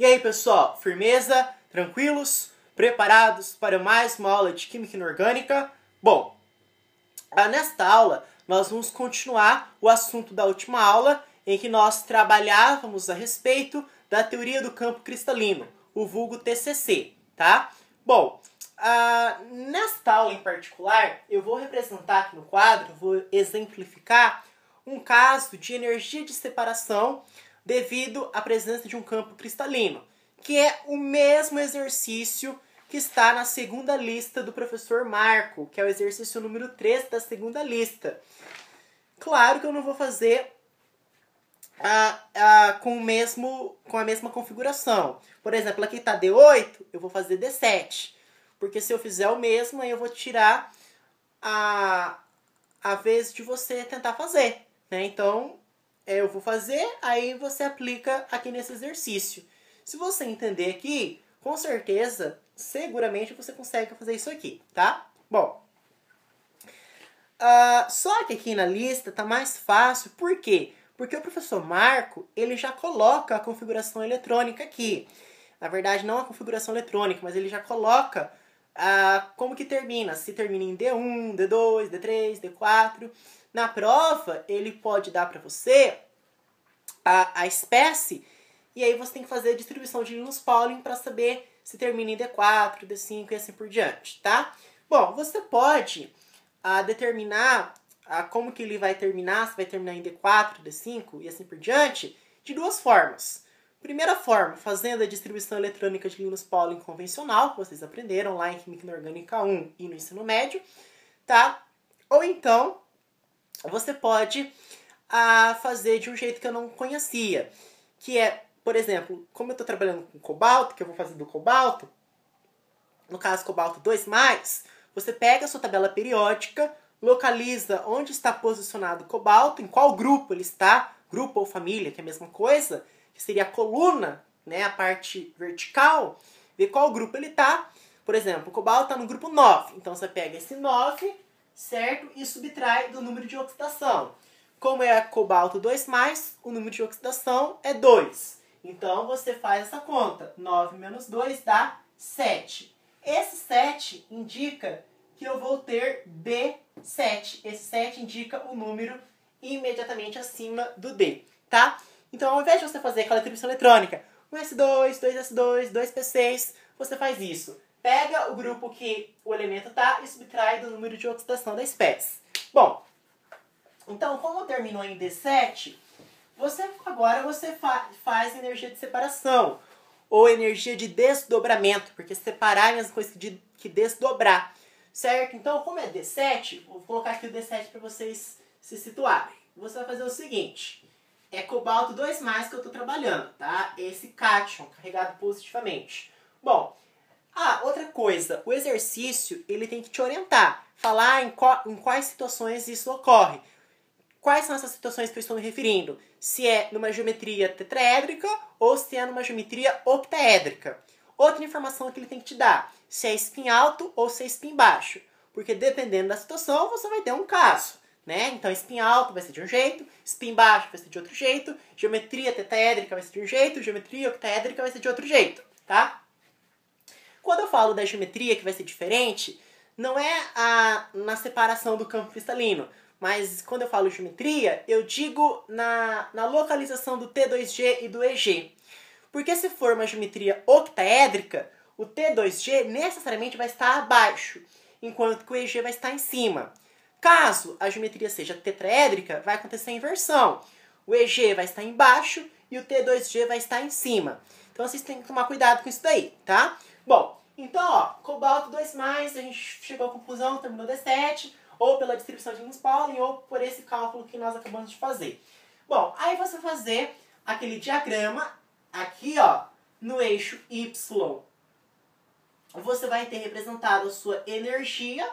E aí, pessoal, firmeza? Tranquilos? Preparados para mais uma aula de Química Inorgânica? Bom, nesta aula nós vamos continuar o assunto da última aula, em que nós trabalhávamos a respeito da teoria do campo cristalino, o vulgo TCC, tá? Bom, nesta aula em particular, eu vou representar aqui no quadro, vou exemplificar um caso de energia de separação devido à presença de um campo cristalino, que é o mesmo exercício que está na segunda lista do professor Marco, que é o exercício número 3 da segunda lista. Claro que eu não vou fazer com a mesma configuração. Por exemplo, aqui está D8, eu vou fazer D7. Porque se eu fizer o mesmo, aí eu vou tirar a vez de você tentar fazer, né? Então, eu vou fazer, aí você aplica aqui nesse exercício. Se você entender aqui, com certeza, seguramente você consegue fazer isso aqui, tá? Bom, só que aqui na lista tá mais fácil, por quê? Porque o professor Marco, ele já coloca a configuração eletrônica aqui. Na verdade, não a configuração eletrônica, mas ele já coloca como que termina. Se termina em D1, D2, D3, D4. Na prova, ele pode dar para você a espécie, e aí você tem que fazer a distribuição de Linus Pauling para saber se termina em D4, D5 e assim por diante, tá? Bom, você pode determinar como que ele vai terminar, se vai terminar em D4, D5 e assim por diante, de duas formas. Primeira forma, fazendo a distribuição eletrônica de Linus Pauling convencional, que vocês aprenderam lá em Química Inorgânica 1 e no ensino médio, tá? Ou então, você pode fazer de um jeito que eu não conhecia, que é, por exemplo, como eu estou trabalhando com cobalto, que eu vou fazer do cobalto, no caso cobalto 2+, você pega a sua tabela periódica, localiza onde está posicionado o cobalto, em qual grupo ele está, grupo ou família, que é a mesma coisa, que seria a coluna, né, a parte vertical, ver qual grupo ele está. Por exemplo, o cobalto está no grupo 9, então você pega esse 9, certo? E subtrai do número de oxidação. Como é cobalto 2+, o número de oxidação é 2. Então você faz essa conta. 9 menos 2 dá 7. Esse 7 indica que eu vou ter D7. Esse 7 indica o número imediatamente acima do D, tá? Então, ao invés de você fazer aquela distribuição eletrônica, 1s2, 2s2, 2p6, você faz isso. Pega o grupo que o elemento está e subtrai do número de oxidação da espécie. Bom, então, como terminou em D7, agora você faz energia de separação, ou energia de desdobramento, porque separar é a mesma coisa que desdobrar, certo? Então, como é D7, vou colocar aqui o D7 para vocês se situarem. Você vai fazer o seguinte, é cobalto 2+, que eu estou trabalhando, tá? Esse cátion, carregado positivamente. Bom, outra coisa, o exercício ele tem que te orientar, falar em quais situações isso ocorre. Quais são essas situações que eu estou me referindo? Se é numa geometria tetraédrica ou se é numa geometria octaédrica. Outra informação que ele tem que te dar, se é spin alto ou se é spin baixo. Porque dependendo da situação, você vai ter um caso, né? Então, spin alto vai ser de um jeito, spin baixo vai ser de outro jeito, geometria tetraédrica vai ser de um jeito, geometria octaédrica vai ser de outro jeito, tá? Quando eu falo da geometria que vai ser diferente, não é na separação do campo cristalino, mas quando eu falo geometria, eu digo na localização do T2G e do EG. Porque se for uma geometria octaédrica, o T2G necessariamente vai estar abaixo, enquanto que o EG vai estar em cima. Caso a geometria seja tetraédrica, vai acontecer a inversão. O EG vai estar embaixo e o T2G vai estar em cima. Então vocês têm que tomar cuidado com isso daí, tá? Bom, então, cobalto 2+, a gente chegou à conclusão, terminou D7, ou pela distribuição de Linus Pauling, ou por esse cálculo que nós acabamos de fazer. Bom, aí você vai fazer aquele diagrama aqui, ó, no eixo Y. Você vai ter representado a sua energia,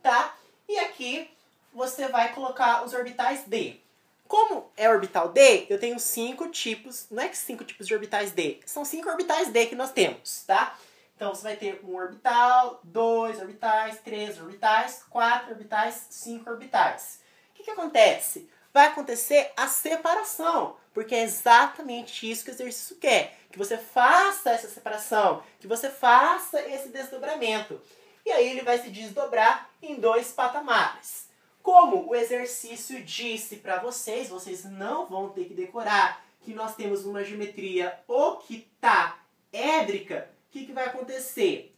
tá? E aqui você vai colocar os orbitais D. Como é orbital D, eu tenho 5 tipos, não é que 5 tipos de orbitais D, são 5 orbitais D que nós temos, tá? Então você vai ter um orbital, 2 orbitais, 3 orbitais, 4 orbitais, 5 orbitais. O que acontece? vai acontecer a separação, porque é exatamente isso que o exercício quer, que você faça essa separação, que você faça esse desdobramento. E aí ele vai se desdobrar em 2 patamares. Como o exercício disse para vocês, vocês não vão ter que decorar que nós temos uma geometria octaédrica, o que vai acontecer?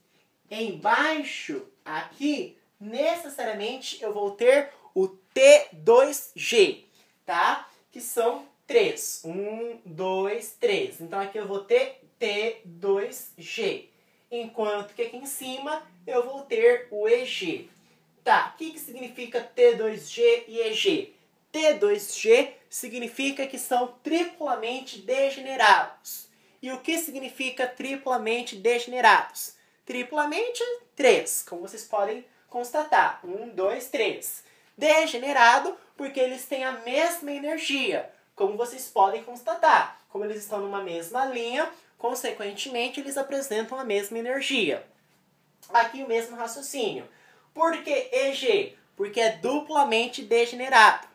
Embaixo, aqui, necessariamente eu vou ter o T2G, tá? Que são 3. 1, 2, 3. Então aqui eu vou ter T2G. Enquanto que aqui em cima eu vou ter o EG. Tá, o que significa T2G e EG? T2G significa que são triplamente degenerados. E o que significa triplamente degenerados? Triplamente 3, como vocês podem constatar. 1, 2, 3. Degenerado porque eles têm a mesma energia, como vocês podem constatar. Como eles estão numa mesma linha, consequentemente eles apresentam a mesma energia. Aqui o mesmo raciocínio. Por que EG? Porque é duplamente degenerado.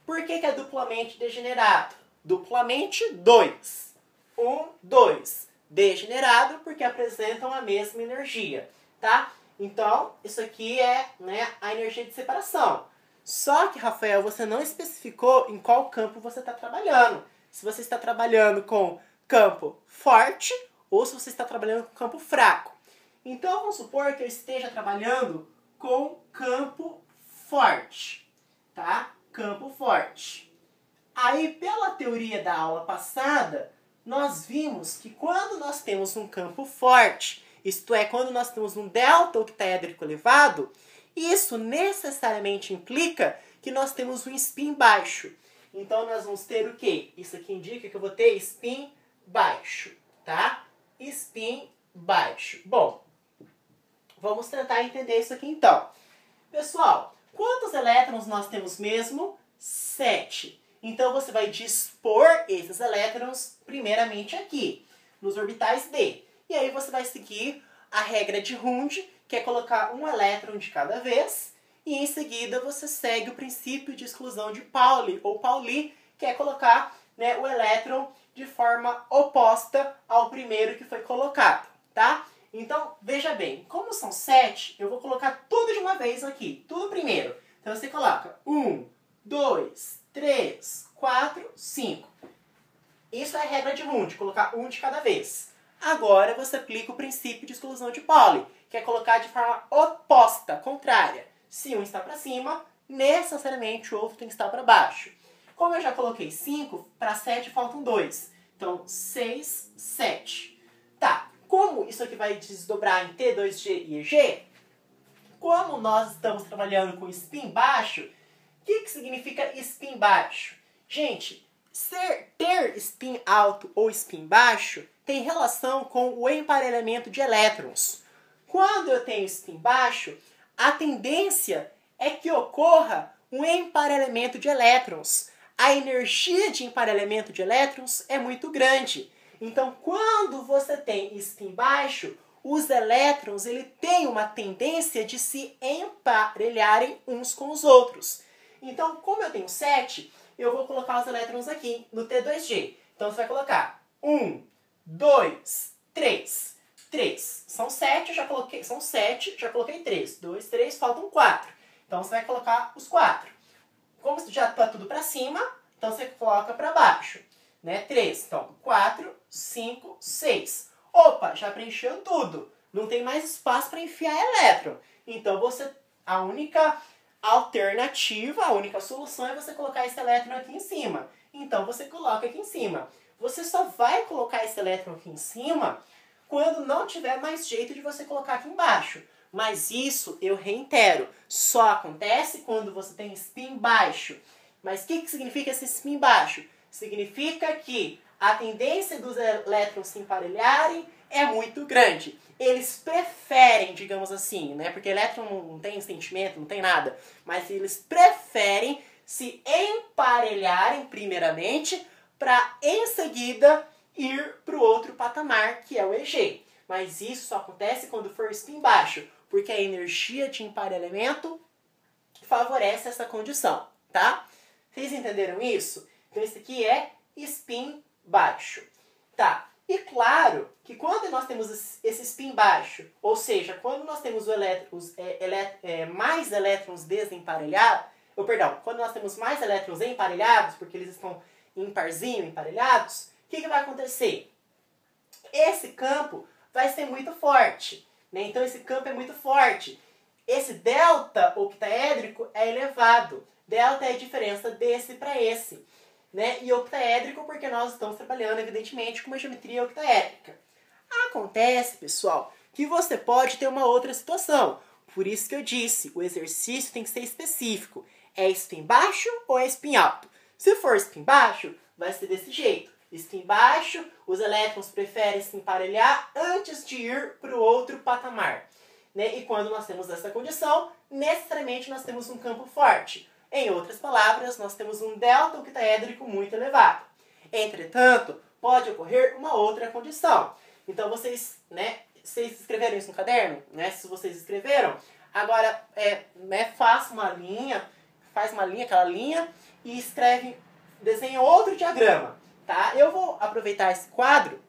Por que é duplamente degenerado? Duplamente 2. 1, 2. Degenerado porque apresentam a mesma energia, tá? Então, isso aqui é, né, a energia de separação. Só que, Rafael, você não especificou em qual campo você está trabalhando. Se você está trabalhando com campo forte ou se você está trabalhando com campo fraco. Então, vamos supor que eu esteja trabalhando com campo forte, tá? Campo forte. Aí, pela teoria da aula passada, nós vimos que quando nós temos um campo forte, isto é, quando nós temos um delta octaédrico elevado, isso necessariamente implica que nós temos um spin baixo. Então, nós vamos ter o quê? Isso aqui indica que eu vou ter spin baixo, tá? Spin baixo. Bom, vamos tentar entender isso aqui então. Pessoal, quantos elétrons nós temos mesmo? 7. Então, você vai dispor esses elétrons primeiramente aqui, nos orbitais D. E aí você vai seguir a regra de Hund, que é colocar um elétron de cada vez. E em seguida você segue o princípio de exclusão de Pauli, ou Pauli, que é colocar, né, o elétron de forma oposta ao primeiro que foi colocado, tá? Então, veja bem, como são 7, eu vou colocar tudo de uma vez aqui, tudo primeiro. Então você coloca 1, 2, 3, 4, 5. Isso é a regra de Hund, colocar um de cada vez. Agora você aplica o princípio de exclusão de Pauli, que é colocar de forma oposta, contrária. Se um está para cima, necessariamente o outro tem que estar para baixo. Como eu já coloquei 5, para 7 faltam 2. Então, 6, 7. Tá, como isso aqui vai desdobrar em T2G e EG, como nós estamos trabalhando com spin baixo, o que significa spin baixo? Gente, ter spin alto ou spin baixo tem relação com o emparelhamento de elétrons. Quando eu tenho spin baixo, a tendência é que ocorra um emparelhamento de elétrons. A energia de emparelhamento de elétrons é muito grande. Então, quando você tem spin baixo, os elétrons têm uma tendência de se emparelharem uns com os outros. Então, como eu tenho 7, eu vou colocar os elétrons aqui no T2G. Então, você vai colocar 1, 2, 3. 3. São 7, já coloquei 3. 2, 3, faltam 4. Então, você vai colocar os 4. Como já está tudo para cima, então você coloca para baixo. Né? 3. Então, 4, 5, 6. Opa, já preencheu tudo. Não tem mais espaço para enfiar elétron. Então, a única alternativa, a única solução é você colocar esse elétron aqui em cima. Então, você coloca aqui em cima. Você só vai colocar esse elétron aqui em cima quando não tiver mais jeito de você colocar aqui embaixo. Mas isso, eu reitero, só acontece quando você tem spin baixo. Mas o que significa esse spin baixo? Significa que a tendência dos elétrons se emparelharem é muito grande. Eles preferem, digamos assim, né? Porque elétron não tem sentimento, não tem nada. Mas eles preferem se emparelharem primeiramente para, em seguida, ir para o outro patamar, que é o EG. Mas isso só acontece quando for spin baixo, porque a energia de emparelhamento favorece essa condição, tá? Vocês entenderam isso? Então esse aqui é spin baixo. Tá, e claro que quando nós temos esse spin baixo, ou seja, quando nós temos mais elétrons desemparelhados, quando nós temos mais elétrons emparelhados, porque eles estão em parzinho, emparelhados, o que vai acontecer? Esse campo vai ser muito forte, né? Então esse campo é muito forte. Esse delta octaédrico é elevado. Delta é a diferença desse para esse, né? E octaédrico porque nós estamos trabalhando, evidentemente, com uma geometria octaédrica. Acontece, pessoal, que você pode ter uma outra situação. Por isso que eu disse, o exercício tem que ser específico. É spin baixo ou é spin alto? Se for spin baixo, vai ser desse jeito. Spin baixo, os elétrons preferem se emparelhar antes de ir para o outro patamar, né? E quando nós temos essa condição, necessariamente nós temos um campo forte. Em outras palavras, nós temos um delta octaédrico muito elevado. Entretanto, pode ocorrer uma outra condição. Então vocês escreveram isso no caderno? Né? Se vocês escreveram, agora faz uma linha, aquela linha, e desenha outro diagrama. Tá? Eu vou aproveitar esse quadro,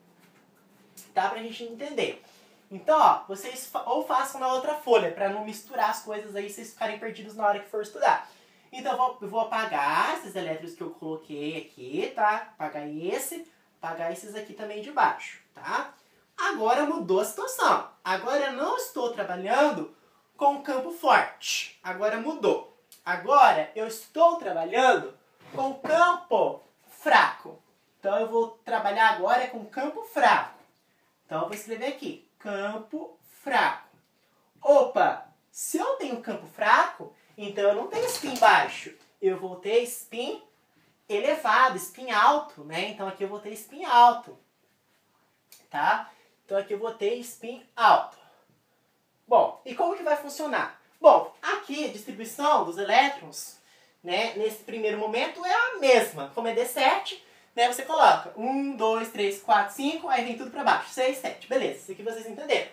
tá, pra gente entender. Então, ó, vocês ou façam na outra folha, para não misturar as coisas aí, vocês ficarem perdidos na hora que for estudar. Então, eu vou apagar esses elétrons que eu coloquei aqui, tá? Apagar esses aqui também de baixo, tá? Agora mudou a situação. Agora eu não estou trabalhando com campo forte. Agora mudou. Agora eu estou trabalhando com campo fraco. Então eu vou trabalhar agora com campo fraco. Então eu vou escrever aqui, campo fraco. Opa, se eu tenho campo fraco, então eu não tenho spin baixo. Eu vou ter spin elevado, spin alto, né? Então aqui eu vou ter spin alto. Tá? Então aqui eu vou ter spin alto. Bom, e como que vai funcionar? Bom, aqui a distribuição dos elétrons, né, nesse primeiro momento é a mesma. Como é D7, né, você coloca 1, 2, 3, 4, 5, aí vem tudo para baixo. 6, 7. Beleza, isso aqui vocês entenderam.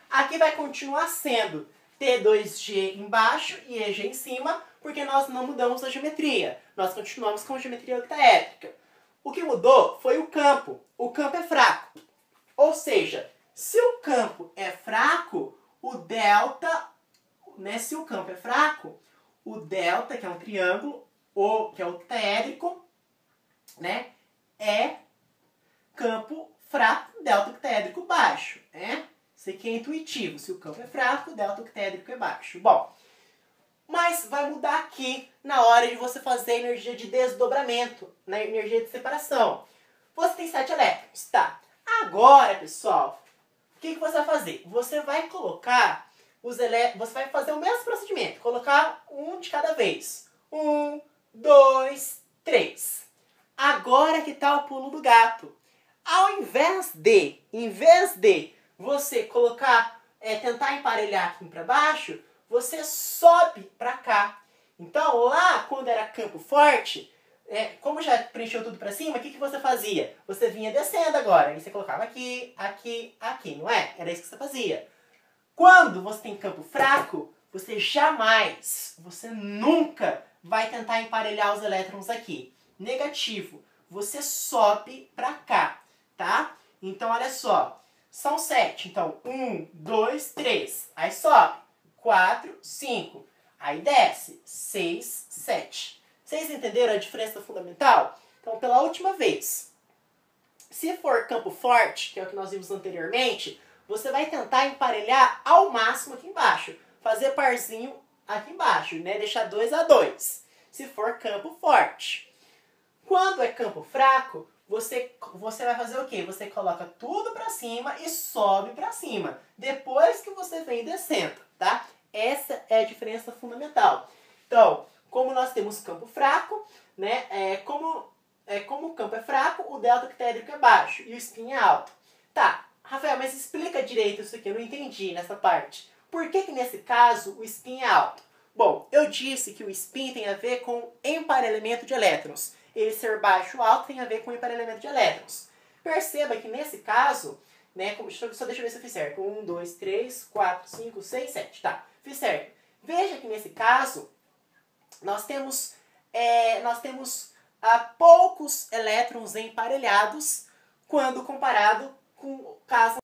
Aqui vai continuar sendo T2G embaixo e EG em cima, porque nós não mudamos a geometria. Nós continuamos com a geometria octaédrica. O que mudou foi o campo. O campo é fraco. Ou seja, se o campo é fraco, o delta, né, se o campo é fraco, o delta, que é um triângulo, ou que é octaédrico, né, é campo fraco, delta octaédrico baixo, né? Isso aqui é intuitivo. Se o campo é fraco, o delta octaédrico é baixo. Bom, mas vai mudar aqui na hora de você fazer a energia de desdobramento, na energia de separação. Você tem 7 elétrons, tá? Agora, pessoal, o que você vai fazer? Você vai colocar os elétrons, você vai fazer o mesmo procedimento, colocar um de cada vez. 1, 2, 3. Agora que tá o pulo do gato. Ao invés de você colocar, tentar emparelhar aqui para baixo, você sobe para cá. Então lá, quando era campo forte, como já preencheu tudo para cima, o que você fazia? Você vinha descendo agora, e você colocava aqui, aqui, aqui, não é? Era isso que você fazia. Quando você tem campo fraco, você nunca vai tentar emparelhar os elétrons aqui. Negativo. Você sobe para cá, tá? Então, olha só. São 7. Então, 1, 2, 3. Aí sobe. 4, 5. Aí desce. 6, 7. Vocês entenderam a diferença fundamental? Então, pela última vez, se for campo forte, que é o que nós vimos anteriormente, você vai tentar emparelhar ao máximo aqui embaixo. Fazer parzinho aqui embaixo, né? Deixar 2 a 2. Se for campo forte. Quando é campo fraco, você vai fazer o quê? Você coloca tudo para cima e sobe para cima. Depois que você vem descendo, tá? Essa é a diferença fundamental. Então, como nós temos campo fraco, né? Como o campo é fraco, o delta octaédrico é baixo e o spin é alto. Tá, Rafael, mas explica direito isso aqui, eu não entendi nessa parte. Por que nesse caso o spin é alto? Bom, eu disse que o spin tem a ver com emparelhamento de elétrons. Ele ser baixo ou alto tem a ver com emparelhamento de elétrons. Perceba que nesse caso, né, só deixa eu ver se eu fiz certo. 1, 2, 3, 4, 5, 6, 7. Tá, fiz certo. Veja que nesse caso, nós temos nós temos poucos elétrons emparelhados quando comparado com o caso